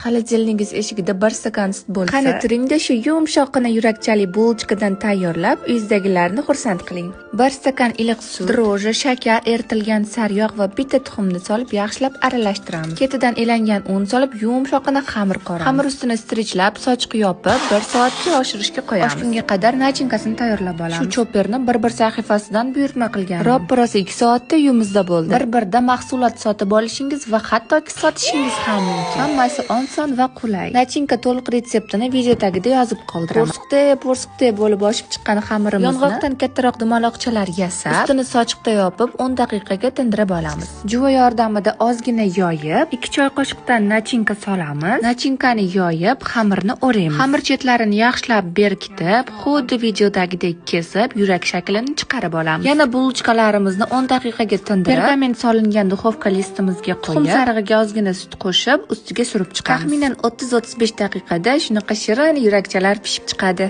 Xolodilningiz eshigida 1 stakan sut bo'lsa, qani turingda shu yumshoqqina yurakchali bulchkadan tayyorlab, uyingizdagilarni xursand qiling. 1 stakan iliq sut, droji, shakar, eritilgan sariyog' va bitta tuxumni solib yaxshilab aralashtiramiz. Ketidan elangan un solib, yumshoqqina xamir qoramiz. Xamir ustini strichlab, sochiq yopib, 1 soatga oshirishga qo'yamiz. Oshgunga qadar nachinkasini tayyorlab olamiz. Shu choperni bir sahifasidan buyurtma qilgan. Roppa-rosa 2 soatda uyimizda bo'ldi. Bir-birda mahsulot sotib olishingiz va hattoki sotishingiz ham mumkin. Hammasi oson va qulay. Nachinka to'liq retseptini video tagida yozib qoldiramiz. Po'rsukdek bo'lib oshib chiqqan xamirimizni yong'oqdan kattaroq dumaloqchalar yasab, ustini sochiqda yopib 10 daqiqaga tindirib olamiz. Juva yordamida ozgina yoyib, 2 choy qoshiqdan nachinka solamiz. Nachinkani yoyib, xamirni o'raymiz. Xamir chetlarini yaxshilab berkitib, xuddi videodagidek kesib, yurak shaklini chiqarib olamiz. Yana bulchkalarimizni 10 daqiqaga tindirib, pergament solingan duxovka listimizga qo'yib, tuxum sarig'iga ozgina sut qo'shib, ustiga surib chiqamiz. Taxminan 30-35 daqiqada shunaqa shirin yurakchalar pishib chiqadi.